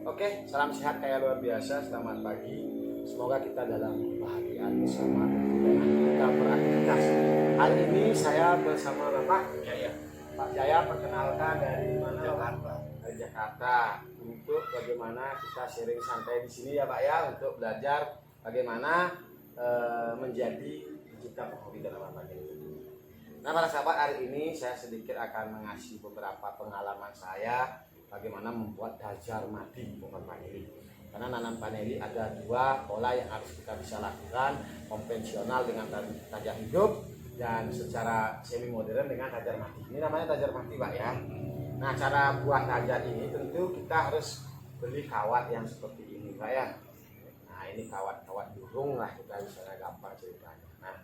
Oke, salam sehat kayak luar biasa. Selamat pagi. Semoga kita dalam kebahagiaan bersama dengan kita beraktivitas. Hari ini saya bersama Bapak Jaya. Pak Jaya, perkenalkan dari mana? Jakarta. Dari Jakarta. Untuk bagaimana kita sharing santai di sini ya Pak ya, untuk belajar bagaimana menjadi pencipta penghobi tanaman paneli. Nah para sahabat, hari ini saya sedikit akan mengasih beberapa pengalaman saya bagaimana membuat dajar madi pohon paneli. Karena nanam paneli ada dua pola yang harus kita bisa lakukan, konvensional dengan dajar hidup dan secara semi modern dengan dajar madi. Ini namanya dajar madi Pak ya. Nah cara buat dajar ini tentu kita harus beli kawat yang seperti ini Pak ya. Nah ini kawat-kawat burung lah, kita misalnya gampang ceritanya. Nah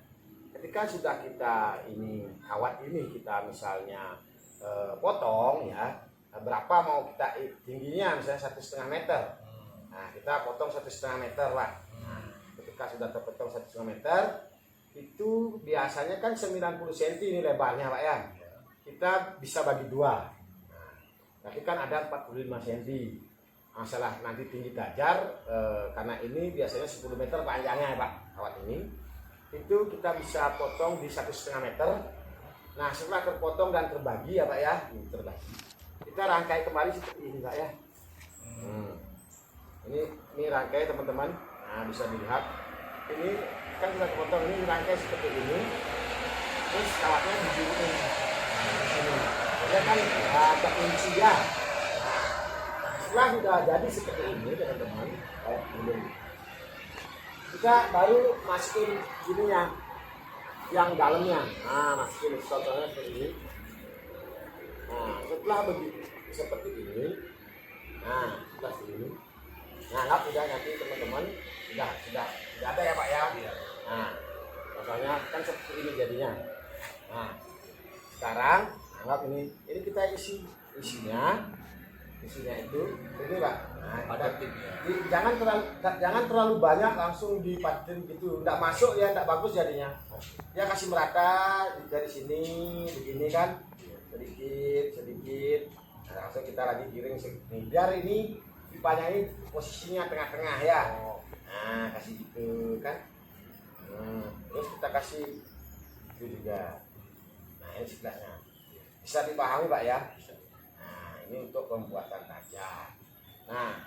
ketika sudah kita ini kawat ini kita misalnya potong ya, berapa mau kita tingginya, misalnya 1,5 meter. Nah kita potong 1,5 meter lah. Nah, ketika sudah terpotong 1,5 meter, itu biasanya kan 90 cm ini lebarnya Pak ya. Kita bisa bagi dua. Nah, tapi kan ada 45 cm. Masalah nanti tinggi dajar, karena ini biasanya 10 meter panjangnya Pak kawat ini. Itu kita bisa potong di 1,5 meter. Nah setelah terpotong dan terbagi ya Pak ya, terbagi, kita rangkai kembali seperti ini Pak ya. Ini rangkai teman-teman. Nah bisa dilihat ini kan sudah terpotong, ini rangkai seperti ini. Terus kawatnya dijunjung sini. Ya kan ada kunci ya. Nah, setelah sudah jadi seperti ini teman-teman, kita baru masukin gininya yang dalamnya. Nah masukin contohnya seperti ini. Nah setelah begitu seperti ini, nah setelah ini, nah anggap sudah nanti teman-teman sudah ada ya Pak ya. Nah contohnya kan seperti ini jadinya. Nah sekarang anggap ini kita isinya itu ini Pak. Nah, padatin ya. Jangan terlalu banyak langsung dipatin gitu, enggak masuk ya, enggak bagus jadinya. Ya kasih merata dari sini begini kan, sedikit. Nah, langsung kita lagi giring nih, biar ini pipanya ini posisinya tengah-tengah ya. Nah kasih gitu kan. Terus kita kasih itu juga. Nah ini sebelahnya bisa dipahami Pak ya. Ini untuk pembuatan dajar. Nah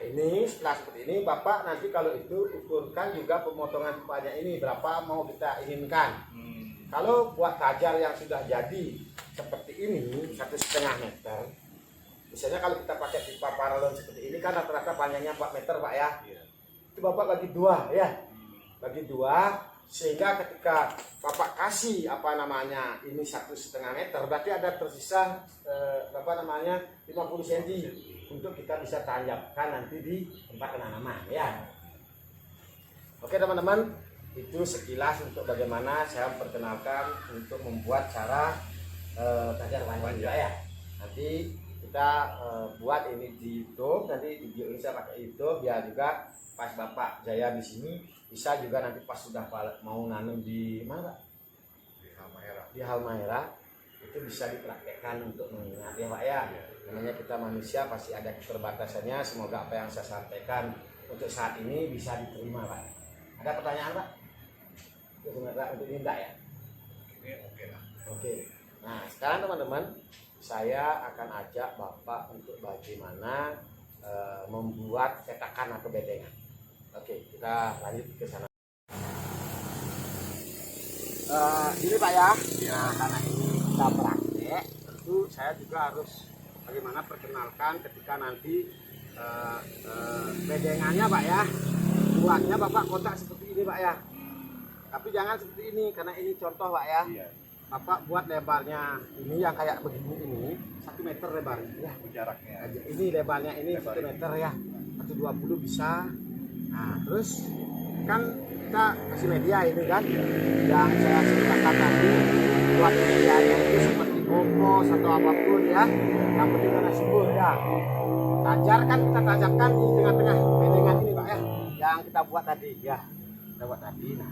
ini setelah seperti ini Bapak nanti kalau itu ukurkan juga pemotongan pipanya ini berapa mau kita inginkan. Kalau buat dajar yang sudah jadi seperti ini 1,5 meter, misalnya kalau kita pakai pipa paralon seperti ini kan rata-rata panjangnya 4 meter Pak ya. Itu Bapak bagi dua ya, bagi dua, sehingga ketika Bapak kasih ini 1,5 meter, berarti ada tersisa 50 cm untuk kita bisa tanjapkan nanti di tempat penanaman ya. Oke teman-teman, itu sekilas untuk bagaimana saya perkenalkan untuk membuat cara dajar panjang ya. Nanti kita buat ini di YouTube, nanti video ini saya pakai YouTube biar juga pas Bapak Jaya di sini bisa juga nanti pas sudah mau nanam di mana? Di Halmahera itu bisa dipraktekkan untuk mengingat ya Pak ya. Namanya kita manusia pasti ada keterbatasannya. Semoga apa yang saya sampaikan untuk saat ini bisa diterima Pak. Ada pertanyaan Pak? Untuk ini enggak ya? Ini oke lah. Oke. Nah sekarang teman-teman, saya akan ajak Bapak untuk bagaimana membuat cetakan atau bedengan. Oke, kita lanjut ke sana. Ini Pak ya, karena ini kita praktek, tentu saya juga harus bagaimana perkenalkan ketika nanti bedengannya Pak ya. Buatnya Bapak kotak seperti ini Pak ya. Tapi jangan seperti ini, karena ini contoh Pak ya. Bapak buat lebarnya ini yang kayak begini ini 1 meter lebarnya ya. Jaraknya. Ini lebarnya ini 1 meter ya, 120 bisa. Nah terus kan kita kasih media ini kan yang saya ceritakan tadi, buat medianya itu seperti kompos atau apapun ya, yang penting karena subur ya. Dajar kan kita tajamkan di tengah-tengah bedengan ini Pak ya, yang kita buat tadi ya, kita buat tadi. Nah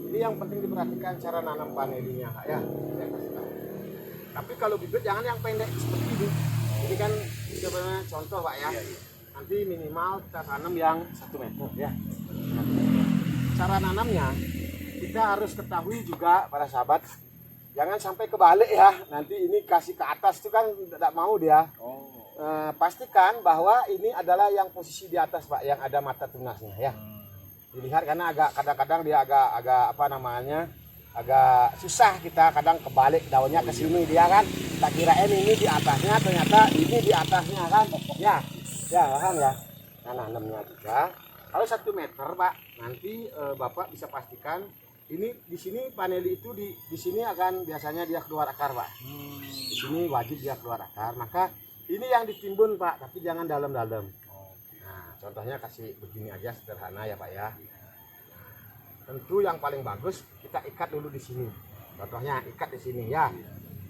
ini yang penting diperhatikan cara nanam panelinya Pak ya, saya kasih tahu. Tapi kalau bibit jangan yang pendek seperti ini. Ini kan sebenarnya contoh Pak ya. nanti minimal kita tanam yang 1 meter ya. Cara nanamnya kita harus ketahui juga para sahabat, jangan sampai kebalik ya. Nanti ini kasih ke atas itu kan tidak mau dia. Pastikan bahwa ini adalah yang posisi di atas Pak, yang ada mata tunasnya ya. Dilihat karena agak kadang-kadang dia agak apa namanya, agak susah, kita kadang kebalik daunnya ke sini dia kan. Tak kirain ini di atasnya, ternyata ini di atasnya kan. Ya paham ya. Nah, nanamnya juga kalau 1 meter Pak, nanti Bapak bisa pastikan ini di sini paneli itu di sini akan biasanya dia keluar akar Pak. Di sini wajib dia keluar akar. Maka ini yang ditimbun Pak, tapi jangan dalam-dalam. Nah, contohnya kasih begini aja sederhana ya Pak ya. Tentu yang paling bagus kita ikat dulu di sini. Contohnya ikat di sini ya.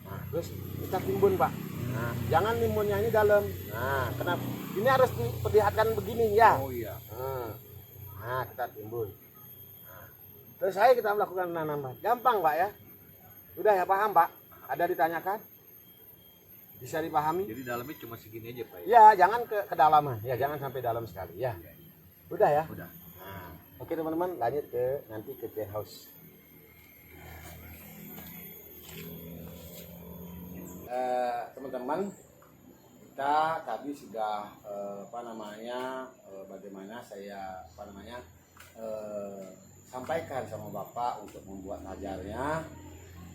Nah, terus kita timbun Pak. Nah, jangan timbunnya ini dalam. Nah, kenapa? Ini harus diperlihatkan begini ya. Nah, kita timbun. Nah, terus kita melakukan penanaman. Gampang Pak ya. Udah ya, paham Pak? Ada ditanyakan? Bisa dipahami? Jadi dalamnya cuma segini aja Pak ya? Ya, jangan ke kedalaman. Ya, jangan sampai dalam sekali ya. Udah ya? Udah. Nah, oke teman-teman, lanjut ke nanti ke care house. Teman-teman, kita tadi sudah bagaimana saya sampaikan sama Bapak untuk membuat ajarnya,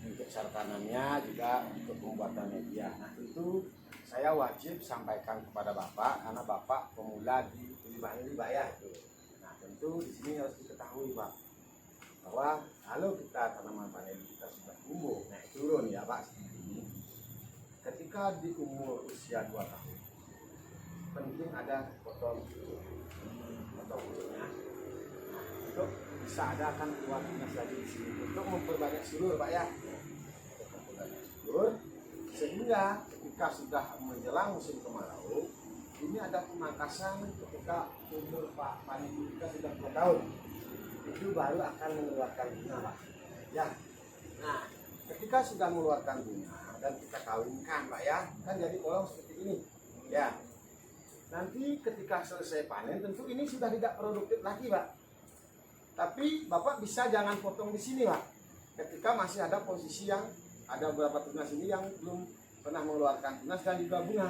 untuk cara tanamnya, juga untuk pembuatan media. Nah, tentu saya wajib sampaikan kepada Bapak karena Bapak pemula di limbah ini Pak ya. Nah, tentu di sini harus diketahui Pak bahwa kalau kita tanaman paneli kita sudah tumbuh naik turun ya Pak, ketika di umur usia 2 tahun penting ada potong ujungnya. Nah, untuk bisa ada akan keluar tunas lagi di sini untuk memperbanyak sulur Pak ya, sehingga ketika sudah menjelang musim kemarau ini ada pemangkasan. Ketika umur Pak paneli kita sudah 2 tahun itu baru akan mengeluarkan bunga Pak ya. Nah, ketika sudah mengeluarkan bunga dan kita kawinkan Pak ya, kan jadi kolom seperti ini ya. Nanti ketika selesai panen tentu ini sudah tidak produktif lagi Pak, tapi Bapak bisa jangan potong di sini Pak. Ketika masih ada posisi yang ada beberapa tunas ini yang belum pernah mengeluarkan tunas dan juga bunga,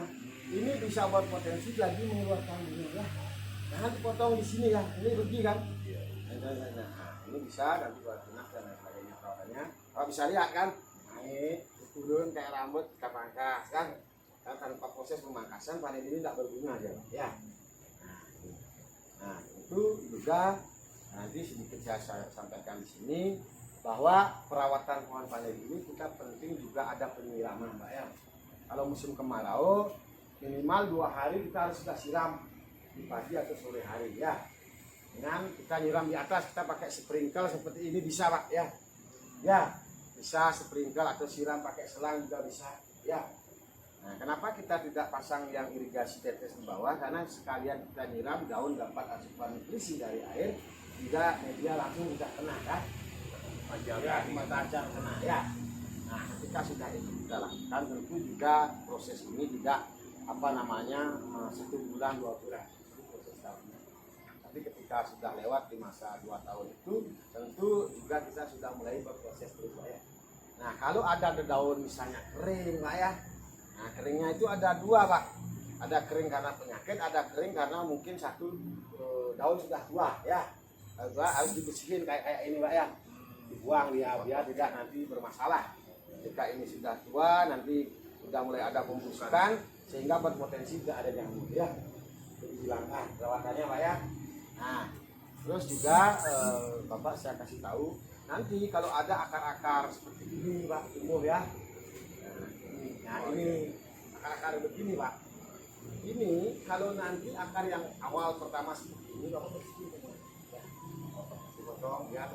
ini bisa berpotensi lagi mengeluarkan bunga ya. Jangan dipotong di sini ya, ini rugi kan. Nah, ini bisa nanti buat tunas dan lain sebagainya perawatannya. Kalau bisa lihat kan, naik turun kayak rambut kita pangkas kan, tanpa proses pemangkasan panen ini tidak berbunga aja ya. Nah, itu juga nanti sedikit saya sampaikan di sini bahwa perawatan pohon paneli ini kita penting juga ada penyiraman Pak ya. Kalau musim kemarau minimal 2 hari kita harus sudah siram di pagi atau sore hari ya. Dengan kita nyiram di atas, kita pakai sprinkle seperti ini bisa Pak ya. Ya, bisa sprinkle atau siram pakai selang juga bisa ya. Nah, kenapa kita tidak pasang yang irigasi tetes di bawah? Karena sekalian kita nyiram, daun dapat asupan nutrisi dari air, juga media langsung tidak kena kan? Ya, mata ajar kena ya. Nah, ketika sudah itu kita lakukan, tentu juga proses ini tidak 1 bulan 2 bulan itu proses tahunnya. Tapi ketika sudah lewat di masa 2 tahun itu, tentu juga kita sudah mulai berproses terus Pak ya. Nah, kalau ada daun misalnya kering Pak ya, nah keringnya itu ada 2 Pak. Ada kering karena penyakit, ada kering karena mungkin satu daun sudah tua ya. Harus dibersihin kayak ini Pak ya. Dibuang dia biar tidak nanti bermasalah. Ketika ini sudah tua, nanti sudah mulai ada pembusukan sehingga berpotensi tidak ada jamur ya. Jadi dihilangkan perawatannya Pak ya. Nah, terus juga Bapak saya kasih tahu nanti kalau ada akar-akar seperti ini Pak tumbuh ya. Nah, ini akar-akar begini Pak. Ini kalau nanti akar yang awal pertama seperti ini Bapak bersihkan ya. Dipotong ya,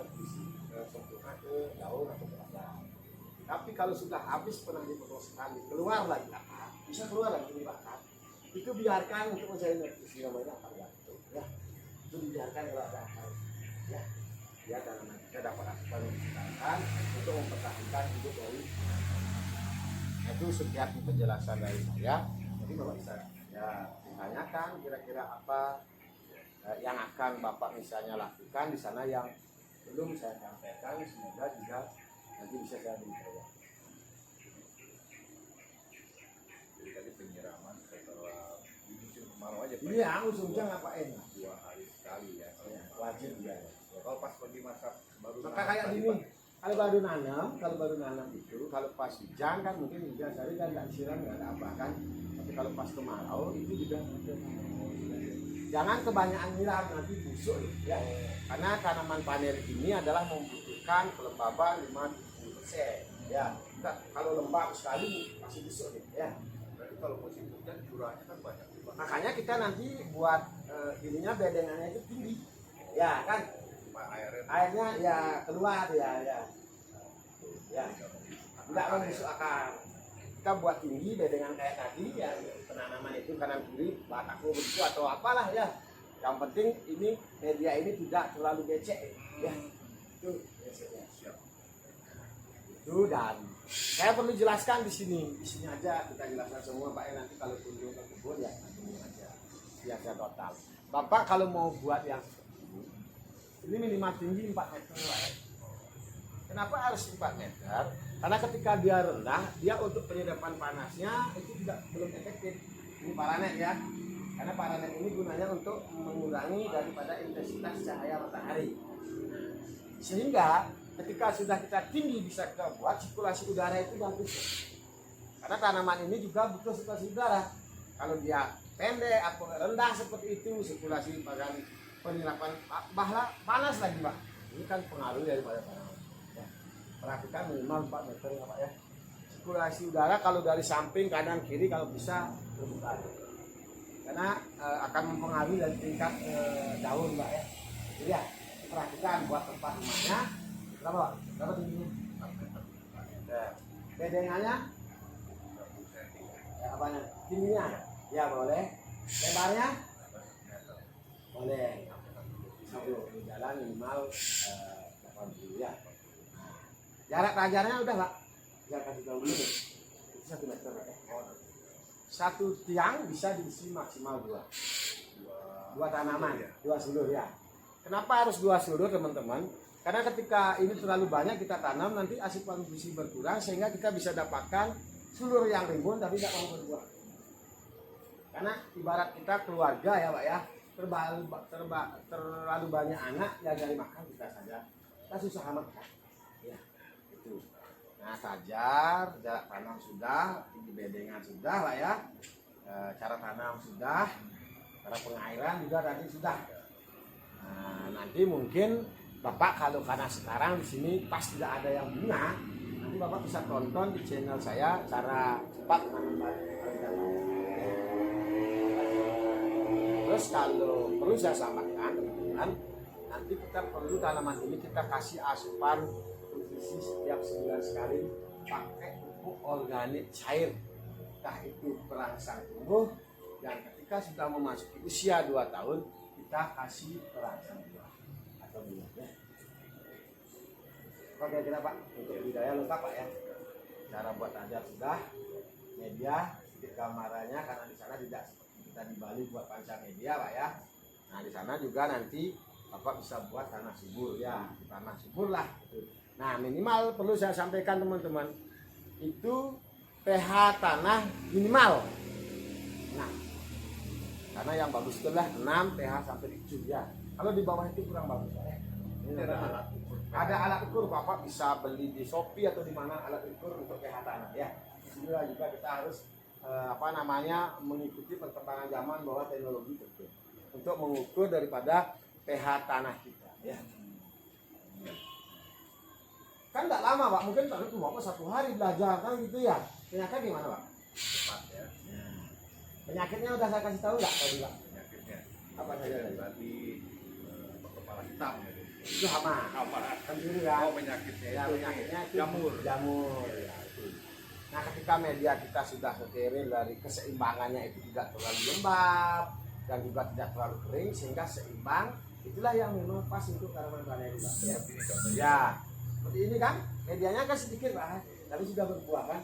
sempurna ke daun atau ke akar. Tapi kalau sudah habis pernah dipotong sekali, keluar lagi akar, bisa keluar lagi ini akar. Itu biarkan untuk mencari nutrisi namanya akar gantung ya. Itu dibiarkan kalau ada akar ya. Ya, tanaman kita dapat asupan yang untuk mempertahankan hidup dari. Itu sekian penjelasan dari saya. Jadi Bapak bisa ya tanyakan kira-kira apa yang akan Bapak misalnya lakukan di sana yang belum saya sampaikan, semoga juga nanti bisa saya beritahu. Jadi tadi penyiraman setelah di musim kemarau aja Pak? Iya, musim hujan ngapain? 2 hari sekali ya. Wajib ya. Kalau pas pergi masak baru Maka kayak tadi, gini, Pak. kalau baru nanam itu, kalau pas hujan kan mungkin hujan sehari kan nggak disiram nggak ada apa kan. Tapi kalau pas kemarau itu juga jangan kebanyakan nyiram nanti busuk ya. Karena tanaman paner ini adalah membutuhkan kelembaban 50% ya. Kalau lembab sekali masih busuk ya. Berarti kalau musim hujan curahnya kan banyak Pak. Makanya kita nanti buat ininya bedengannya itu tinggi ya kan. Pak, Airnya ya keluar ya tidak membusuk akar. Kita buat tinggi dengan kayak tadi ya, penanaman itu kanan kiri batako begitu atau apalah ya. Yang penting ini media ini tidak terlalu becek ya. Itu biasanya. Itu dan saya perlu jelaskan di sini aja kita jelaskan semua Pak ya, nanti kalau kunjung ke kebun ya kunjung aja biasa total. Bapak kalau mau buat yang ini minimal tinggi 4 meter Pak ya. Kenapa harus 4 meter? Karena ketika dia rendah, dia untuk penyerapan panasnya itu belum efektif. Ini paranet ya. Karena paranet ini gunanya untuk mengurangi daripada intensitas cahaya matahari. Sehingga ketika sudah kita tinggi bisa kita buat sirkulasi udara itu bagus. Karena tanaman ini juga butuh sirkulasi udara. Kalau dia pendek atau rendah seperti itu, sirkulasi bagian penyerapan bahlah panas lagi Pak. Ini kan pengaruh daripada tanaman. Ya. Perhatikan minimal 4 meter ya Pak ya. Sirkulasi udara kalau dari samping kanan kiri kalau bisa terbuka. Karena akan mempengaruhi dari tingkat daun Pak ya. Jadi ya perhatikan buat tempat rumahnya berapa Pak? Berapa tingginya? 4 meter. Ya. Bedengannya ya, apanya? Tingginya? Ya boleh. Lebarnya? Boleh. Di jalan minimal 80 ya. Jarak ajarnya udah Pak. Saya kasih tahu dulu nih. Itu 1 meter Pak ya. Satu tiang bisa diisi maksimal 2 tanaman, 2 sulur ya. Kenapa harus 2 sulur teman-teman? Karena ketika ini terlalu banyak kita tanam nanti asupan gizi berkurang sehingga kita bisa dapatkan sulur yang rimbun tapi tidak mau berbuah. Karena ibarat kita keluarga ya Pak ya, terlalu banyak anak yang dari makan kita saja, kita susah amat kan? Ya, itu. Nah sajar, jarak tanam sudah, tinggi bedengan sudah Pak ya, cara tanam sudah, cara pengairan juga tadi sudah. Nah, nanti mungkin Bapak kalau karena sekarang di sini pas tidak ada yang bunga, nanti Bapak bisa tonton di channel saya cara cepat menanam. Terus kalau perlu saya sampaikan teman-teman, nanti kita perlu tanaman ini kita kasih asupan nutrisi setiap sebulan sekali pakai pupuk organik cair. Entah itu perangsang tumbuh dan ketika sudah memasuki usia 2 tahun kita kasih perangsang buah atau buahnya. Oke kira Pak untuk budidaya lengkap Pak ya. Cara buat aja sudah, media sedikit gambarannya karena di sana tidak kita di Bali buat panca media Pak ya. Nah di sana juga nanti Bapak bisa buat tanah subur ya, tanah subur lah. Nah minimal perlu saya sampaikan teman-teman itu pH tanah minimal. Nah karena yang bagus itu lah 6 pH sampai 7 ya. Kalau di bawah itu kurang bagus ya. Ini ada alat ukur Bapak bisa beli di Shopee atau di mana alat ukur untuk pH tanah ya. Inilah juga kita harus mengikuti perkembangan zaman bahwa teknologi itu untuk mengukur daripada pH tanah kita ya. Kan tidak lama Pak, mungkin tadi itu Bapak 1 hari belajar kan gitu ya. Penyakit gimana Pak? Cepat ya. Penyakitnya udah saya kasih tahu nggak tadi Pak? Penyakitnya Apa saja tadi kepala hitam ya. Itu hama. Kan dulu ya. Oh penyakitnya Ya, itu penyakitnya itu jamur. Jamur ya itu. Nah ketika media kita sudah steril dari keseimbangannya itu tidak terlalu lembab dan juga tidak terlalu kering sehingga seimbang, itulah yang memang pas untuk tanaman panen juga. Ya. Seperti ini contohnya. Ya, seperti ini kan medianya kan sedikit Pak, tapi sudah berbuah kan.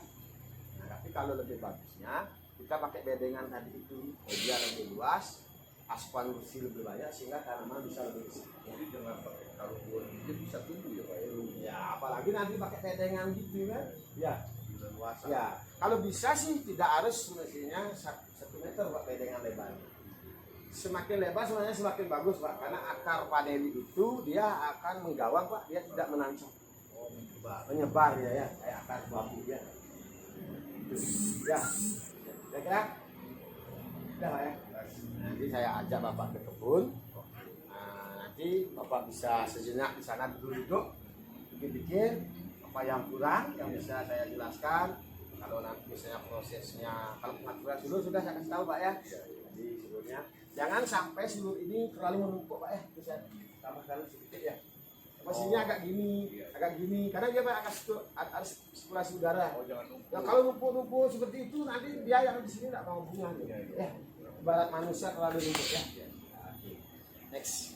Nah tapi kalau lebih bagusnya kita pakai bedengan tadi itu, media lebih luas, asupan bersih lebih banyak sehingga tanaman bisa lebih besar. Jadi dengan pakai karbon itu bisa tumbuh ya Pak ya? Ya, apalagi nanti pakai bedengan gitu kan. Ya. Luas. Ya, kalau bisa sih tidak harus mestinya 1 meter Pak bedengan lebarnya. Semakin lebar sebenarnya semakin bagus Pak, karena akar vanili itu dia akan menggawang Pak, dia tidak menancap. Oh, Menyebar ya, kayak akar bambu ya. Ya, kira-kira udah Pak ya. Nanti saya ajak Bapak ke kebun. Nah, nanti Bapak bisa sejenak di sana duduk-duduk, bikin apa yang kurang yang bisa saya jelaskan. Kalau nanti misalnya prosesnya, kalau pengaturan silur sudah saya kasih tahu Pak ya. Jadi silurnya jangan sampai silur ini terlalu menumpuk Pak ya. Bisa tambahkan sedikit ya. Mesinnya agak gini, karena dia Pak akan sirkulasi udara. Oh, jangan numpuk. Ya kalau numpuk-numpuk seperti itu nanti dia yang di sini tidak mau bunga gitu. Ya. Ibarat manusia terlalu numpuk ya. Oke. Next.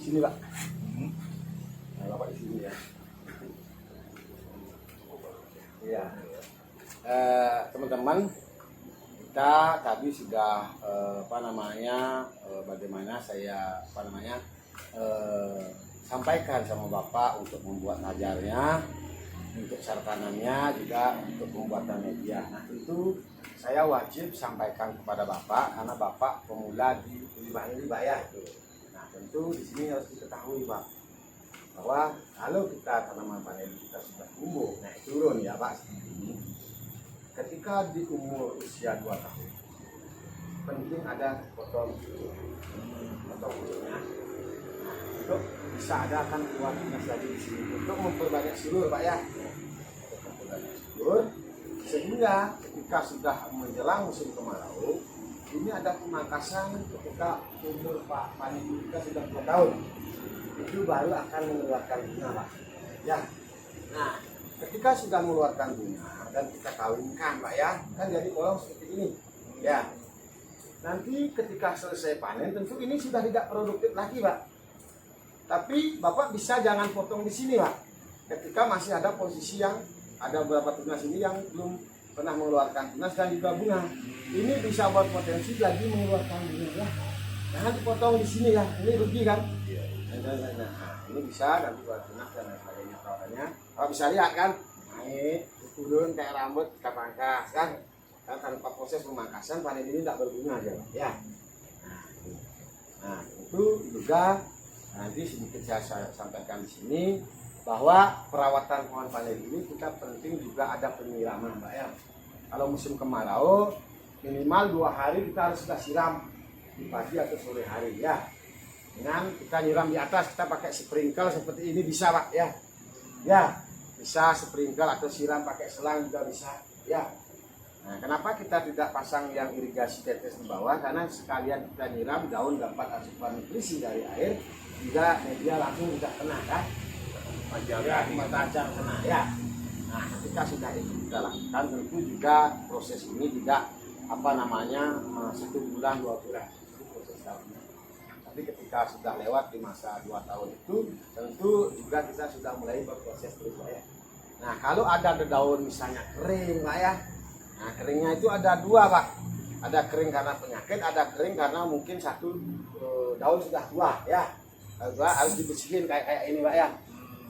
Sini Pak. Nah, Bapak di sini ya. Iya. Teman-teman, kita tadi sudah bagaimana saya sampaikan sama Bapak untuk membuat najarnya, untuk sarkanannya juga untuk pembuatan media. Nah itu saya wajib sampaikan kepada Bapak karena Bapak pemula di limbah ini Pak ya. Nah tentu di sini harus diketahui Pak bahwa kalau kita tanaman vanili kita sudah tumbuh naik turun ya Pak seperti ini, ketika di umur usia 2 tahun penting ada potong ujungnya. Nah, untuk bisa ada akan keluar tunas lagi di sini untuk memperbanyak silur Pak ya, untuk memperbanyak silur sehingga ketika sudah menjelang musim kemarau ini ada pemangkasan ketika umur Pak vanili kita sudah 2 tahun itu baru akan mengeluarkan bunga Pak ya. Nah ketika sudah mengeluarkan bunga dan kita kawinkan Pak ya, kan jadi kolong seperti ini ya. Nanti ketika selesai panen tentu ini sudah tidak produktif lagi Pak, tapi Bapak bisa jangan potong di sini Pak, ketika masih ada posisi yang ada beberapa tunas ini yang belum pernah mengeluarkan tunas dan juga bunga, ini bisa berpotensi lagi mengeluarkan bunga ya. Jangan dipotong di sini ya, ini rugi kan. Nah, ini bisa nanti buat tunas dan lain sebagainya perawatannya. Kalau bisa lihat kan, naik turun kayak rambut kita pangkas kan. Dan tanpa proses pemangkasan panen ini tidak berbunga aja ya. Nah itu juga nanti sedikit saya sampaikan di sini bahwa perawatan pohon vanili ini kita penting juga ada penyiraman Pak ya. Kalau musim kemarau minimal 2 hari kita harus sudah siram di pagi atau sore hari ya. Dengan kita nyiram di atas kita pakai sprinkle seperti ini bisa Pak ya. Ya bisa sprinkle atau siram pakai selang juga bisa ya. Nah, kenapa kita tidak pasang yang irigasi tetes di bawah? Karena sekalian kita nyiram daun dapat asupan nutrisi dari air, juga media langsung tidak kena kan? Ya, tajam kena ya. Nah, ketika sudah itu kita lakukan, tentu juga proses ini tidak 1 bulan 2 bulan itu proses tahunnya. Tapi ketika sudah lewat di masa 2 tahun itu, tentu juga kita sudah mulai berproses terus Pak ya. Nah, kalau ada daun misalnya kering Pak ya. Nah keringnya itu ada 2 Pak, ada kering karena penyakit, ada kering karena mungkin satu daun sudah tua ya, harus dibersihin kayak ini Pak ya,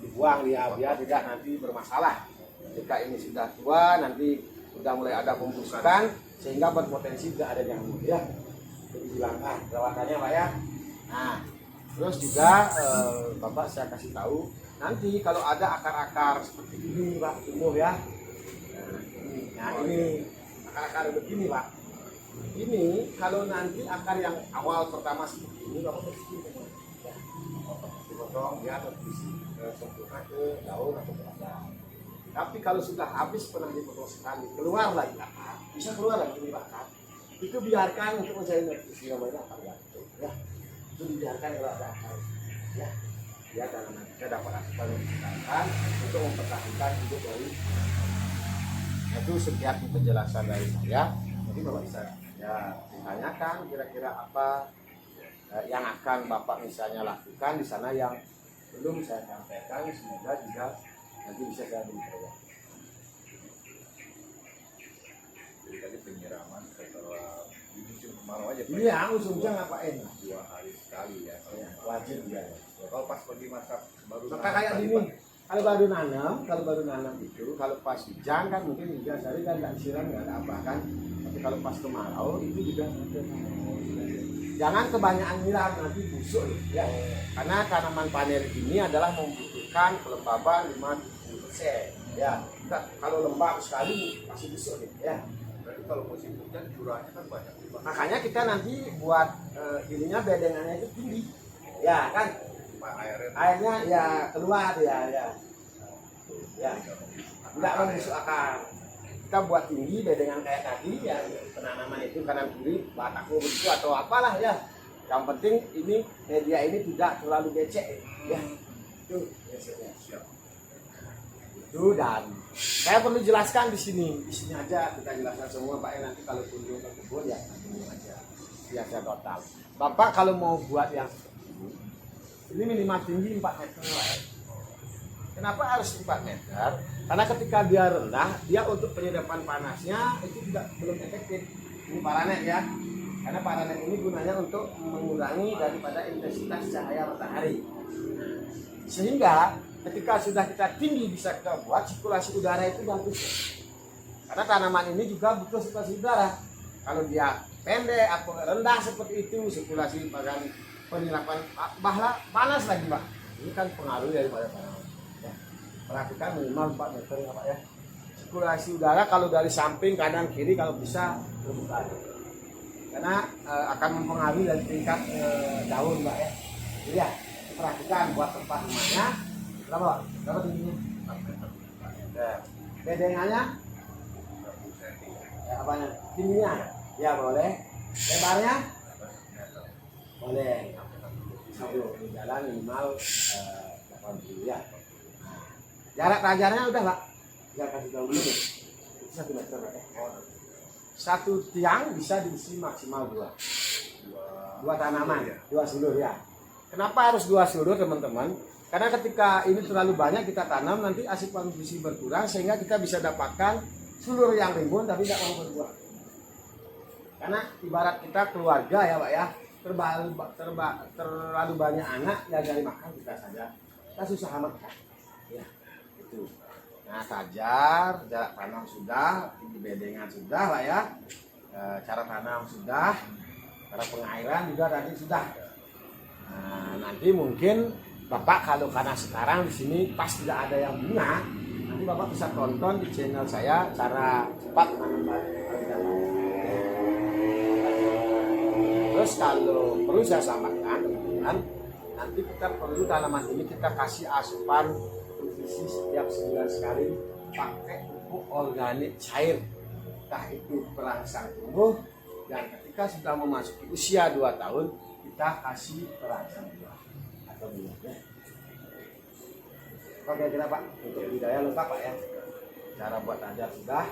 dibuang dia biar tidak nanti bermasalah. Jika ini sudah tua nanti sudah mulai ada pembusukan sehingga berpotensi tidak ada nyamuk ya, jadi dihilangkan perawatannya Pak ya. Nah terus juga Bapak saya kasih tahu nanti kalau ada akar-akar seperti ini Pak tumbuh ya. Nah ini akar-akar begini Pak, ini kalau nanti akar yang awal pertama seperti ini Bapak bersihin semua ya, dipotong ya atau sempurna ke daun atau ke akar. Tapi kalau sudah habis pernah dipotong sekali keluar lagi akar, bisa keluar lagi ini Pak, itu biarkan untuk mencari nutrisi namanya akar gantung ya, itu dibiarkan kalau ada akar ya, ya karena kita dapat asupan nutrisi untuk mempertahankan hidup dari. Itu sekian penjelasan dari saya. Jadi Bapak bisa ya ditanyakan kira-kira apa yang akan Bapak misalnya lakukan di sana yang belum saya sampaikan, semoga juga nanti bisa saya berikan. Jadi tadi penyiraman setelah di musim kemarau aja Pak? Iya, musimnya ngapain? 2 hari sekali ya. Ya, wajib ya. Kalau pas pergi masak baru Maka kayak tadi, gini, Pak, kalau baru nanam itu, kalau pas hujan kan mungkin 3 hari kan nggak disiram, nggak ada apa kan. Tapi kalau pas kemarau itu juga jangan kebanyakan nyiram, nanti busuk ya. Karena tanaman paneri ini adalah membutuhkan kelembaban 5-70% ya. Kalau lembab sekali pasti busuk ya. berarti kalau musim hujan curahnya kan banyak Pak. Makanya kita nanti buat ininya bedengannya itu tinggi ya kan. Airnya ya keluar ya nggak membusuk akar. Kita buat tinggi bedengan kayak tadi ya, penanaman itu kanan kiri batako begitu atau apalah ya. Yang penting ini media ini tidak terlalu becek ya. Itu biasanya. Itu dan saya perlu jelaskan di sini aja kita jelaskan semua Pak. Nanti kalau kunjung ke kebun ya kunjung aja biasa total. Bapak kalau mau buat yang ini minimal tinggi 4 meter lah. Kenapa harus 4 meter? Karena ketika dia rendah, dia untuk penyerapan panasnya itu belum efektif. Ini paranet ya. Karena paranet ini gunanya untuk mengurangi daripada intensitas cahaya matahari. Sehingga ketika sudah kita tinggi bisa kita buat sirkulasi udara itu bagus. Karena tanaman ini juga butuh sirkulasi udara. Kalau dia pendek atau rendah seperti itu, sirkulasi bagian penyerapan bahlah panas lagi Pak. Ini kan pengaruh daripada tanaman. Ya. Perhatikan minimal 4 meter ya Pak ya. Sirkulasi udara kalau dari samping kanan kiri kalau bisa terbuka. Karena akan mempengaruhi dari tingkat daun Pak ya. Jadi ya perhatikan buat tempat rumahnya. Berapa Pak? Berapa tingginya? 4 meter. Ya. Bedengannya? Ya, apanya? Tingginya? Ya boleh. Lebarnya? Boleh. Satu jalan minimal 80 ya. Jarak pelajarannya udah Pak? Ya kasih tahu dulu deh. Itu 1 meter Pak. Satu tiang bisa diisi maksimal 2 tanaman, 2 sulur ya. Kenapa harus 2 sulur teman-teman? Karena ketika ini terlalu banyak kita tanam nanti asupan gizi berkurang sehingga kita bisa dapatkan sulur yang rimbun tapi tidak mau berbuah. Karena ibarat kita keluarga ya Pak ya. Terlalu banyak anak yang dari makan kita saja. Kita susah amat kan? Ya, itu. Nah, sajar, jarak tanam sudah, tinggi bedengan sudah Pak ya. Cara tanam sudah, cara pengairan juga tadi sudah. Nah, nanti mungkin Bapak kalau karena sekarang di sini pas tidak ada yang bunga, nanti Bapak bisa tonton di channel saya cara cepat menanam. Terus kalau perlu saya sampaikan teman-teman, nanti kita perlu tanaman ini kita kasih asupan nutrisi setiap 9 sekali pakai pupuk organik cair. Entah itu perangsang tumbuh dan ketika sudah memasuki usia 2 tahun kita kasih perangsang buah atau buahnya. Oke kira Pak untuk budidaya lengkap Pak ya. Cara buat aja sudah,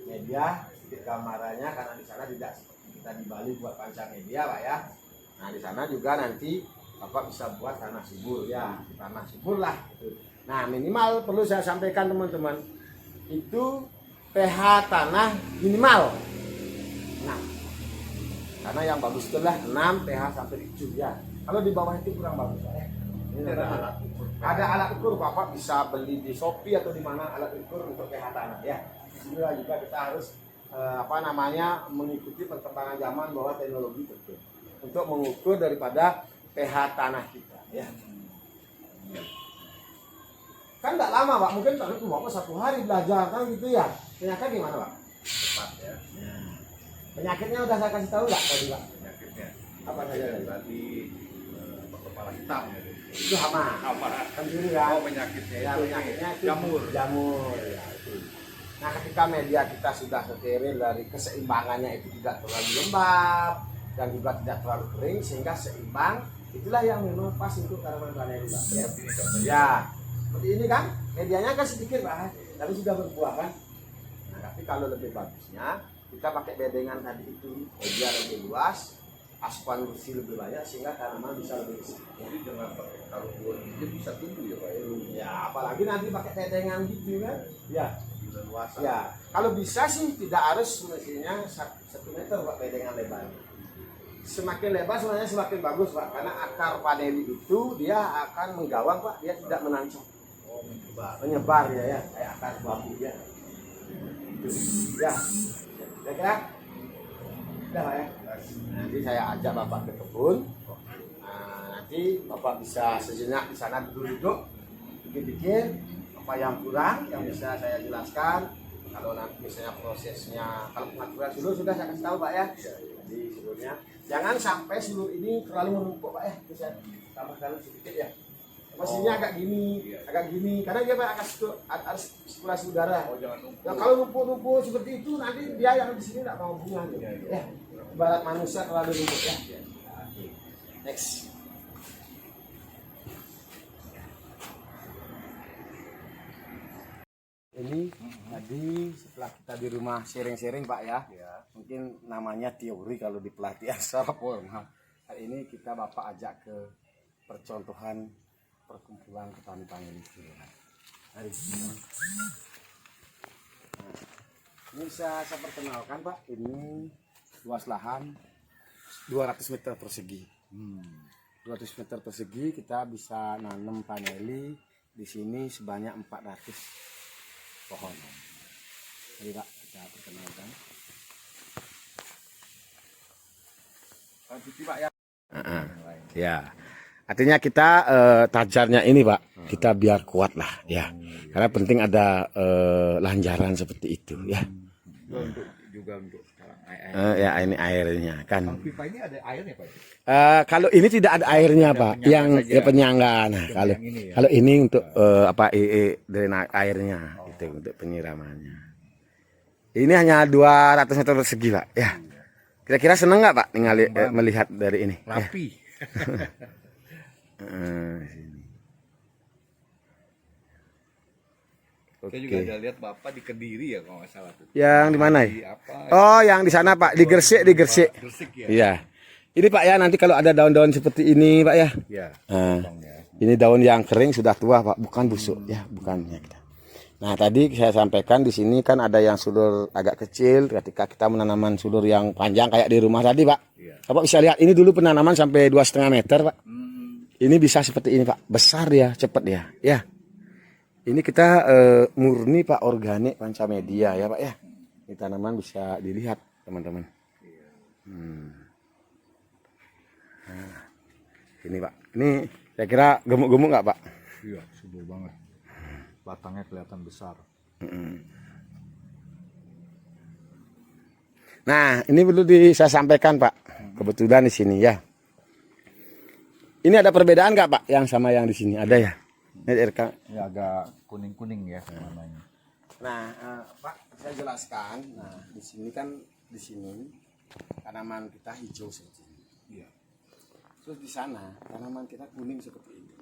media sedikit gambarannya karena di sana tidak kita di Bali buat panca media Pak ya. Nah di sana juga nanti Bapak bisa buat tanah subur ya, tanah subur lah. Nah minimal perlu saya sampaikan teman-teman itu pH tanah minimal 6. Karena yang bagus itu adalah 6 pH sampai 7 ya. Kalau di bawah itu kurang bagus ya. Ini ada alat ukur Bapak bisa beli di Shopee atau di mana alat ukur untuk pH tanah ya. Di sini juga kita harus mengikuti perkembangan zaman bahwa teknologi betul untuk mengukur daripada pH tanah kita ya. Kan nggak lama Pak, mungkin baru Bapak 1 hari belajar kan gitu ya. Ternyata gimana Pak? Cepat ya. Penyakitnya udah saya kasih tahu nggak tadi Pak? Penyakitnya Apa saja tadi? tadi kepala hitam ya. Itu hama. Kan dulu kan. Oh penyakitnya Ya, itu penyakitnya itu jamur. Jamur ya itu. Nah ketika media kita sudah steril dari keseimbangannya itu tidak terlalu lembab dan juga tidak terlalu kering sehingga seimbang, itulah yang memang pas untuk tanaman paneri Pak. Ya. Ya, seperti ini kan medianya kan sedikit Pak, tapi sudah berbuah kan. Nah tapi kalau lebih bagusnya kita pakai bedengan tadi itu media lebih luas, asupan bersih lebih banyak sehingga tanaman bisa lebih besar. Jadi dengan pakai karbon dia bisa tumbuh ya Pak ya. Ya, apalagi nanti pakai tetengan gitu kan. Ya. Bisa luas. Ya, kalau bisa sih tidak harus mestinya 1 meter Pak tetengan lebarnya. Semakin lebar sebenarnya semakin bagus Pak, karena akar paneli itu dia akan menggawang Pak, dia tidak menancap. Oh, Menyebar ya, kayak akar bambu ya. Ya, kira-kira udah Pak ya. Nanti saya ajak Bapak ke kebun. Nah, nanti Bapak bisa sejenak di sana duduk, pikir-pikir apa yang kurang, yang bisa saya jelaskan. Kalau nanti misalnya prosesnya, kalau pengaturan sulur sudah saya kasih tahu Pak ya. Jadi sulurnya, jangan sampai sulur ini terlalu menumpuk Pak ya. Bisa tambahkan sedikit ya. Mesinnya agak gini, karena dia Pak harus sirkulasi udara. Oh, jangan numpuk. Nah, kalau numpuk-numpuk seperti itu nanti dia yang di sini tidak mau hubungan. Ya. Ibarat manusia terlalu numpuk ya. Next. Ini tadi setelah kita di rumah sharing-sharing Pak ya, mungkin namanya teori kalau di pelatihan secara formal. Hari ini kita Bapak ajak ke percontohan perkumpulan petani panggil itu. Hari ini. Nah, ini bisa saya perkenalkan Pak, ini luas lahan 200 meter persegi. 200 meter persegi kita bisa nanam paneli di sini sebanyak 400 pohon. Jadi Pak, kita perkenalkan. Lanjuti Pak ya. Ya, artinya kita tajarnya ini Pak, kita biar kuat lah ya. Karena penting ada lanjaran seperti itu ya. Juga untuk air. Ya ini airnya kan. Kalau pipa ini ada airnya Pak? Kalau ini tidak ada airnya Pak, penyangga yang saja. ya penyangga. Nah, kalau yang ini ya? kalau ini untuk drainase airnya, itu untuk penyiramannya. Ini hanya 200 meter persegi Pak ya. Kira-kira seneng nggak Pak melihat dari ini? Rapi. Sini. Saya juga ada lihat Bapak di Kediri ya kalau nggak salah tuh. Yang di mana Di ya? apa? Oh, yang di sana Pak, di Gresik. Gresik ya. Iya. Ini Pak ya, nanti kalau ada daun-daun seperti ini Pak ya. Iya. Nah, potong ya. ini daun yang kering sudah tua Pak, bukan busuk ya, bukannya kita. Nah, tadi saya sampaikan di sini kan ada yang sulur agak kecil ketika kita menanaman sulur yang panjang kayak di rumah tadi Pak. Iya. Bapak bisa lihat ini dulu penanaman sampai 2,5 meter Pak. Ini bisa seperti ini Pak, besar ya, cepat ya. Ya. Ini kita murni Pak, organik pancamedia ya Pak ya. Ini tanaman bisa dilihat teman-teman. Nah, ini Pak, ini saya kira gemuk-gemuk nggak Pak? Iya, subur banget. Batangnya kelihatan besar. Nah, ini perlu saya sampaikan Pak. Kebetulan di sini ya. Ini ada perbedaan nggak Pak yang sama yang di sini? Ada ya? Ini RK. Ini agak kuning-kuning ya warnanya. Nah, Pak, saya jelaskan. Nah, di sini kan tanaman kita hijau seperti ini. Iya. Terus di sana tanaman kita kuning seperti ini.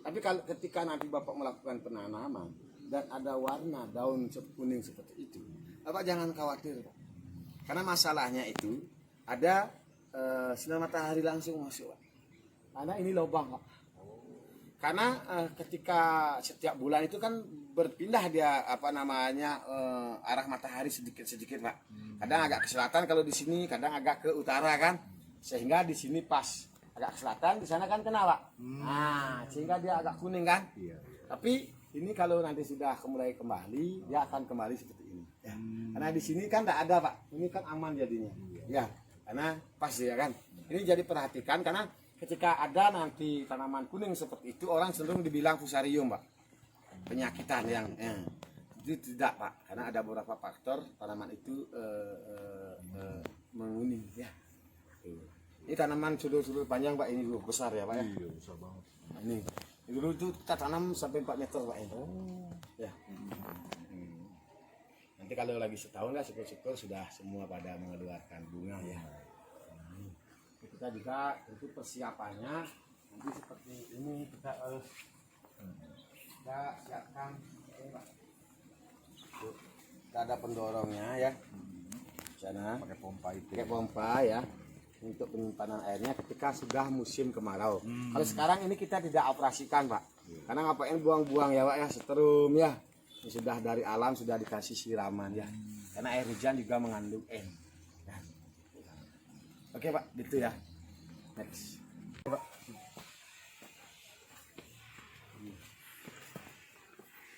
Tapi kalau ketika nanti Bapak melakukan penanaman dan ada warna daun kuning seperti itu, Bapak jangan khawatir Pak. Karena masalahnya itu ada sinar matahari langsung masuk Pak. Karena ini lubang Pak. Karena ketika setiap bulan itu kan berpindah dia arah matahari sedikit-sedikit Pak. Kadang agak ke selatan kalau di sini, kadang agak ke utara kan. Sehingga di sini pas agak ke selatan, di sana kan kena Pak. Nah, sehingga dia agak kuning kan. Iya. Tapi ini kalau nanti sudah mulai kembali, dia akan kembali seperti ini. Ya. Karena di sini kan tidak ada Pak. Ini kan aman jadinya. Ya, karena pas ya kan. Ini jadi perhatikan karena ketika ada nanti tanaman kuning seperti itu, orang cenderung dibilang fusarium Pak. Penyakitan yang itu tidak Pak. Karena ada beberapa faktor tanaman itu menguning ya. Ini tanaman sudut-sudut panjang Pak, ini dulu besar ya Pak ya. Iya, besar banget. Nah, ini dulu itu kita tanam sampai 4 meter Pak ya. Ya. Nanti kalau lagi setahun lah syukur-syukur sudah semua pada mengeluarkan bunga ya. Nah, kita juga itu persiapannya nanti seperti ini kita harus siapkan ini Pak. Kita ada pendorongnya ya. Sana Pakai pompa itu. pakai pompa ya. untuk penyimpanan airnya ketika sudah musim kemarau. Kalau sekarang ini kita tidak operasikan Pak, karena ngapain buang-buang ya Pak ya, setrum ya. Ini sudah dari alam, sudah dikasih siraman ya. Karena air hujan juga mengandung N. Ya. Oke Pak, gitu ya. Next. Pak.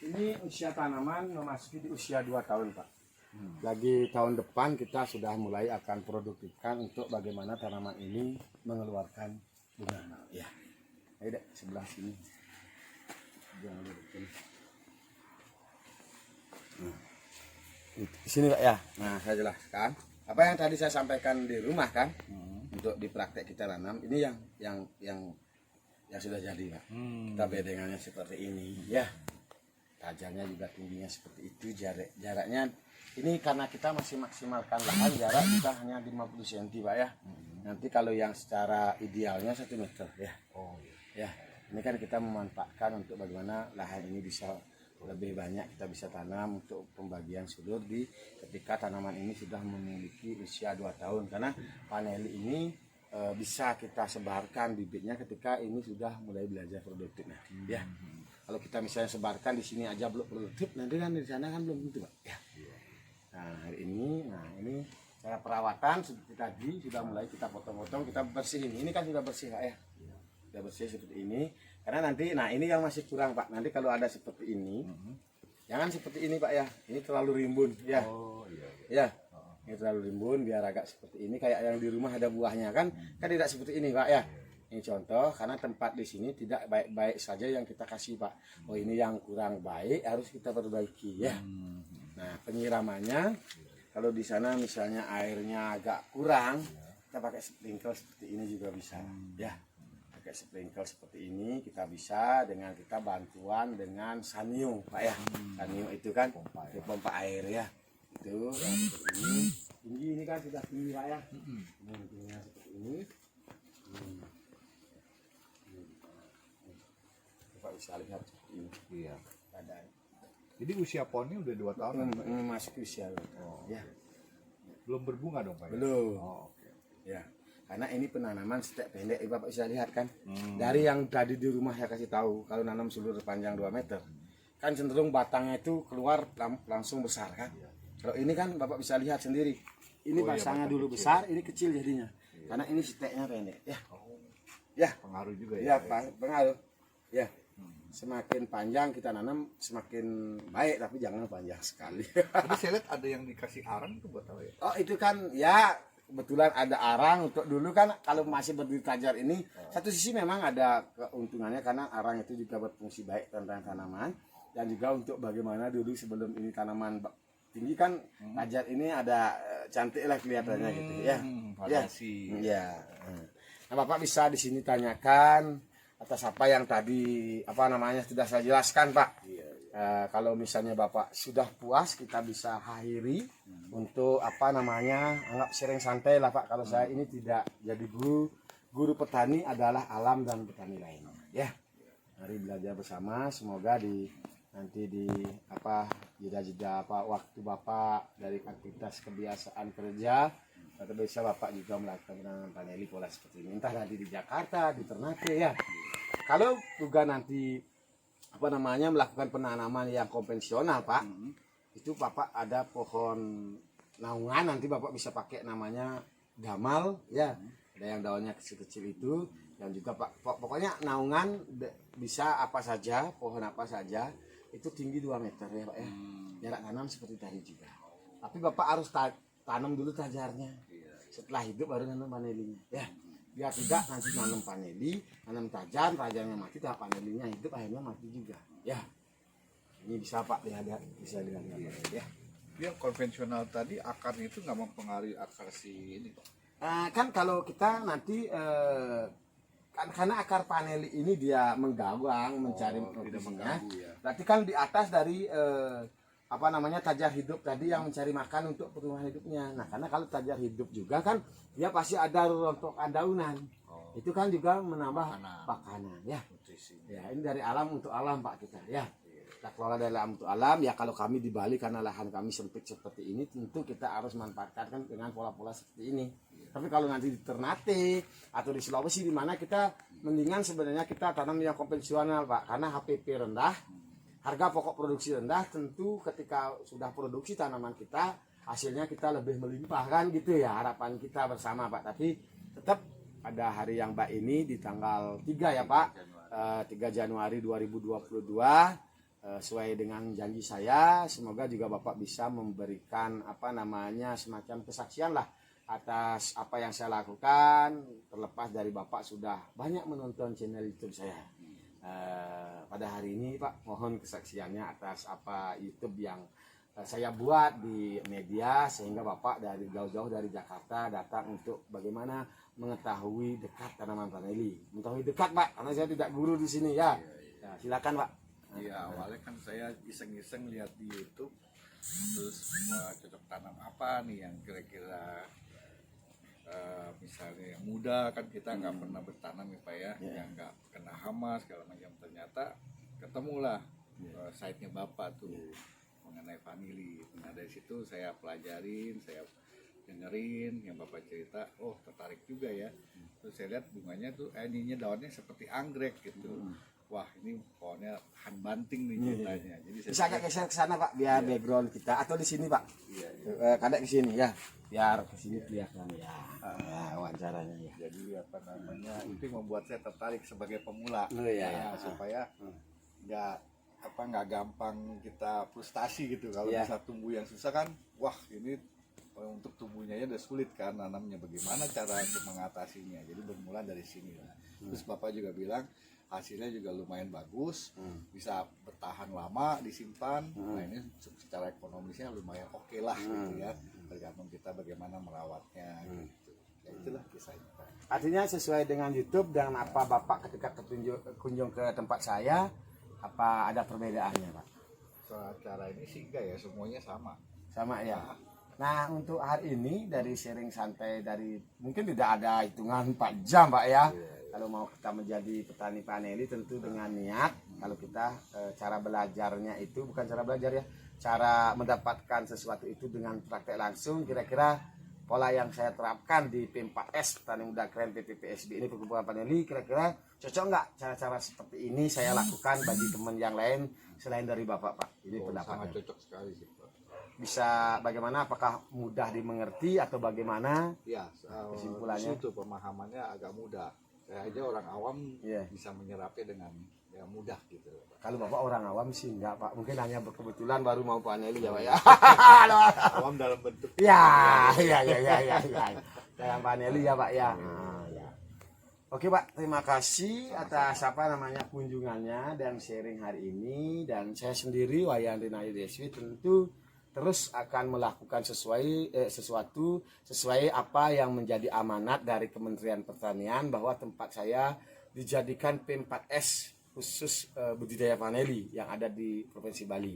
Ini usia tanaman memasuki di usia 2 tahun Pak. Lagi tahun depan kita sudah mulai akan produktifkan untuk bagaimana tanaman ini mengeluarkan bunga. Ya, ayo deh sebelah sini. Jangan lupa. Di sini Pak ya. Nah saya jelaskan apa yang tadi saya sampaikan di rumah kan, untuk di praktek kita tanam. Ini yang sudah jadi Pak. Kita bedengannya seperti ini ya. Tajamnya juga tingginya seperti itu, jaraknya ini karena kita masih maksimalkan lahan, jarak kita hanya 50 cm Pak ya. Nanti kalau yang secara idealnya 1 meter ya. Ya, ini kan kita memanfaatkan untuk bagaimana lahan ini bisa lebih banyak kita bisa tanam untuk pembagian sulur di ketika tanaman ini sudah memiliki usia 2 tahun, karena paneli ini bisa kita sebarkan bibitnya ketika ini sudah mulai belajar produktif nanti ya. Kalau kita misalnya sebarkan di sini aja belum produktif, nanti kan di sana kan belum tentu Pak ya. Nah hari ini, saya perawatan seperti tadi sudah mulai kita potong-potong, kita bersihin. Ini kan sudah bersih Pak ya, sudah bersih seperti ini. Karena nanti, nah ini yang masih kurang Pak. Nanti kalau ada seperti ini, jangan seperti ini Pak ya. Ini terlalu rimbun ya. Ya, ini terlalu rimbun, biar agak seperti ini. Kayak yang di rumah ada buahnya kan tidak seperti ini Pak ya. Ini contoh, karena tempat di sini tidak baik-baik saja yang kita kasih Pak. Oh ini yang kurang baik harus kita perbaiki ya. Nah penyiramannya, kalau di sana misalnya airnya agak kurang, kita pakai sprinkle seperti ini juga bisa ya. Pakai sprinkle seperti ini kita bisa dengan kita bantuan dengan saniung Pak ya. Saniung itu kan pompa air ya. Itu yang seperti ini. Tinggi ini kan sudah tinggi Pak ya. Ini tingginya seperti ini. Bisa lihat seperti ini. Iya. Badan. Jadi usia pohonnya udah 2 tahun kan, Pak? Masuk usia. Ya. Belum berbunga dong Pak? Belum. Oke. Ya. Karena ini penanaman stek pendek, Bapak bisa lihat kan. Dari yang tadi di rumah saya kasih tahu, kalau nanam sulur panjang 2 meter, kan cenderung batangnya itu keluar langsung besar kan. Kalau ini kan Bapak bisa lihat sendiri. Ini pasangnya dulu kecil. Besar, ini kecil jadinya. Karena ini steknya pendek. Ya. Ya. Pengaruh juga ya. Ya, pengaruh. Ya. Semakin panjang kita nanam semakin baik, tapi jangan panjang sekali. Tadi saya lihat ada yang dikasih arang itu buat apa ya? Oh itu kan ya kebetulan ada arang. Untuk dulu kan kalau masih berdiri tajar ini, satu sisi memang ada keuntungannya karena arang itu juga berfungsi baik tentang tanaman, dan juga untuk bagaimana dulu sebelum ini tanaman tinggi kan tajar ini ada cantik lah kelihatannya gitu ya. Variasi. Ya. Nah Bapak bisa di sini tanyakan atas apa yang tadi sudah saya jelaskan Pak. Kalau misalnya Bapak sudah puas, kita bisa akhiri untuk anggap sharing santai lah Pak. Kalau saya ini tidak jadi guru petani adalah alam dan petani lainnya ya. Mari belajar bersama, semoga nanti di jeda-jeda waktu Bapak dari aktivitas kebiasaan kerja, atau bisa Bapak juga melakukan penanaman paneli pola seperti ini, entah nanti di Jakarta, di Ternate ya. Kalau juga nanti melakukan penanaman yang konvensional Pak, itu Bapak ada pohon naungan, nanti Bapak bisa pakai namanya gamal ya. Ada yang daunnya kecil-kecil itu, dan juga Pak pokoknya naungan bisa apa saja, pohon apa saja, itu tinggi 2 meter ya Pak ya. Jarak tanam seperti tadi juga. Tapi Bapak harus tanam dulu tajarnya. Setelah hidup baru nanam panelinya ya. Biar tidak nanti nanam paneli, nanam tajarnya mati, tahap panelinya hidup akhirnya mati juga ya. Ini bisa Pak lihat bisa lihat ya. Yang konvensional tadi akarnya itu nggak mempengaruhi akar si ini Pak? Kan kalau kita nanti kan karena akar paneli ini dia menggawang mencari tidak nutrisinya, mengganggu ya. berarti kan di atas dari tajar hidup tadi yang mencari makan untuk pertumbuhan hidupnya. Nah karena kalau tajar hidup juga kan dia pasti ada rontokan daunan, itu kan juga menambah makanan ya. Ya ini dari alam untuk alam Pak kita ya. Kita kelola dari alam untuk alam ya. Kalau kami di Bali karena lahan kami sempit seperti ini, tentu kita harus manfaatkan dengan pola-pola seperti ini. Tapi kalau nanti di Ternate atau di Sulawesi di mana kita mendingan sebenarnya kita tanam yang konvensional Pak, karena HPP rendah, harga pokok produksi rendah, tentu ketika sudah produksi tanaman kita hasilnya kita lebih melimpah kan gitu ya, harapan kita bersama Pak. Tapi tetap pada hari yang baik ini di tanggal 3 ya Pak, 3 Januari 2022, sesuai dengan janji saya, semoga juga Bapak bisa memberikan semacam kesaksian lah atas apa yang saya lakukan, terlepas dari Bapak sudah banyak menonton channel YouTube saya. Pada hari ini Pak, mohon kesaksiannya atas apa YouTube yang saya buat di media, sehingga Bapak dari jauh-jauh dari Jakarta datang untuk bagaimana mengetahui dekat tanaman vanili. Mengetahui dekat Pak, karena saya tidak guru di sini ya. Silakan Pak. Iya, awalnya kan saya iseng-iseng lihat di YouTube, terus cocok tanam apa nih yang kira-kira misalnya yang muda, kan kita nggak pernah bertanam ya Pak ya, yang nggak kena hama segala macam. Ternyata ketemulah site-nya Bapak tuh mengenai vanili. Nah dari situ saya pelajarin, saya dengerin yang Bapak cerita, oh tertarik juga ya. Terus saya lihat bunganya tuh ininya daunnya seperti anggrek gitu. Wah ini pohonnya han banting nih ceritanya. Jadi saya Bisa agak geser ke sana Pak, biar background kita, atau di sini Pak. Kadek ke sini ya, biar ke sini kelihatan ya. Wawancaranya ya. Jadi apa namanya, itu yang membuat saya tertarik sebagai pemula. Supaya nggak gampang kita frustasi gitu kalau bisa tumbuh yang susah kan. Wah ini untuk tumbuhnya udah sulit kan, nanamnya bagaimana cara untuk mengatasinya. Jadi bermula dari sini lah. Terus Bapak juga bilang hasilnya juga lumayan bagus, bisa bertahan lama disimpan. Nah ini secara ekonomisnya lumayan oke lah gitu ya, tergantung kita bagaimana merawatnya gitu. Ya itulah kisahnya Pak. Artinya sesuai dengan YouTube dan apa Bapak ketika kunjung ke tempat saya, apa ada perbedaannya Pak? Soal cara ini sih enggak ya, semuanya sama. Sama ya. Nah untuk hari ini dari sharing santai, dari mungkin tidak ada hitungan 4 jam Pak ya. Kalau mau kita menjadi petani vanili tentu dengan niat. Kalau kita cara belajarnya itu bukan cara belajar ya, cara mendapatkan sesuatu itu dengan praktek langsung. Kira-kira pola yang saya terapkan di P4S Petani Muda Keren PPPSB ini, Perkumpulan Vanili, kira-kira cocok nggak cara-cara seperti ini saya lakukan bagi teman yang lain selain dari Bapak Pak? Ini pendapatnya. Sangat cocok sekali sih Pak. Bisa bagaimana, apakah mudah dimengerti atau bagaimana? Ya, kesimpulannya itu pemahamannya agak mudah. Saya aja orang awam bisa menyerapnya dengan mudah gitu. Kalau Bapak orang awam sih enggak Pak, mungkin hanya kebetulan baru mau vanili ya Pak ya. Awam dalam bentuk ya. Dalam vanili ya Pak ya. Oke Pak, terima kasih atas kunjungannya dan sharing hari ini. Dan saya sendiri Wayan Rinayu Deswi tentu terus akan melakukan sesuatu sesuai apa yang menjadi amanat dari Kementerian Pertanian, bahwa tempat saya dijadikan P4S khusus budidaya vanili yang ada di Provinsi Bali.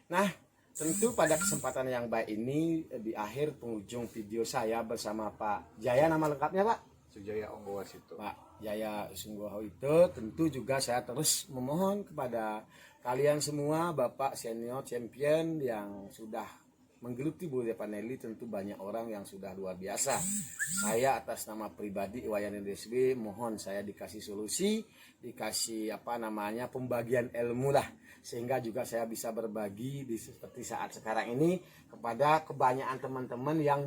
Nah, tentu pada kesempatan yang baik ini di akhir penghujung video saya bersama Pak Jaya, nama lengkapnya Pak? Sujaya Onggowasito. Pak Jaya Sunggohawito, tentu juga saya terus memohon kepada kalian semua, Bapak senior champion yang sudah menggeluti budidaya vanili, tentu banyak orang yang sudah luar biasa. Saya atas nama pribadi Wayan DSB mohon saya dikasih solusi, dikasih pembagian ilmu lah, sehingga juga saya bisa berbagi seperti saat sekarang ini kepada kebanyakan teman-teman yang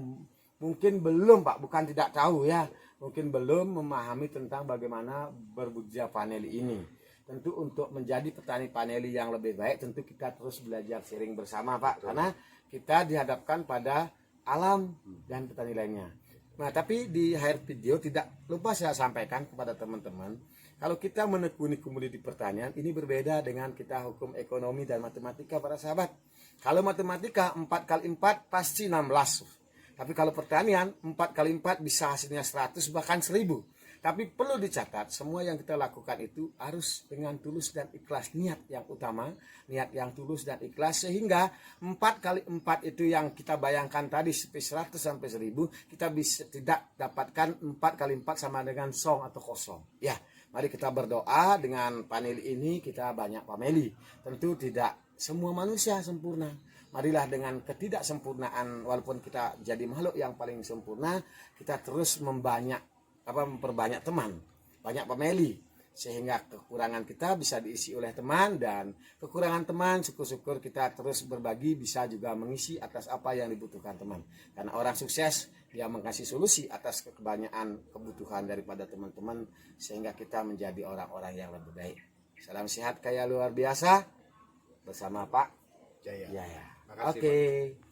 mungkin belum Pak, bukan tidak tahu ya, mungkin belum memahami tentang bagaimana berbudidaya vanili ini. Tentu untuk menjadi petani vanili yang lebih baik, tentu kita terus belajar sharing bersama Pak. Karena kita dihadapkan pada alam dan petani lainnya. Nah tapi di akhir video tidak lupa saya sampaikan kepada teman-teman, kalau kita menekuni komoditi pertanian ini berbeda dengan kita hukum ekonomi dan matematika para sahabat. Kalau matematika 4 kali 4 pasti 16. Tapi kalau pertanian 4 kali 4 bisa hasilnya 100 bahkan 1000. Tapi perlu dicatat, semua yang kita lakukan itu harus dengan tulus dan ikhlas. Niat yang utama, niat yang tulus dan ikhlas. Sehingga 4 kali 4 itu yang kita bayangkan tadi 100 sampai 1000, kita bisa tidak dapatkan 4 kali 4 sama dengan song atau kosong. Ya, mari kita berdoa dengan vanili ini kita banyak famili. Tentu tidak semua manusia sempurna. marilah dengan ketidaksempurnaan, walaupun kita jadi makhluk yang paling sempurna, kita terus memperbanyak teman, banyak family, sehingga kekurangan kita bisa diisi oleh teman, dan kekurangan teman syukur-syukur kita terus berbagi bisa juga mengisi atas apa yang dibutuhkan teman. Karena orang sukses dia mengasih solusi atas kebanyakan kebutuhan daripada teman-teman, sehingga kita menjadi orang-orang yang lebih baik. Salam sehat kaya luar biasa bersama Pak Jaya. Jaya. Makasih, Oke.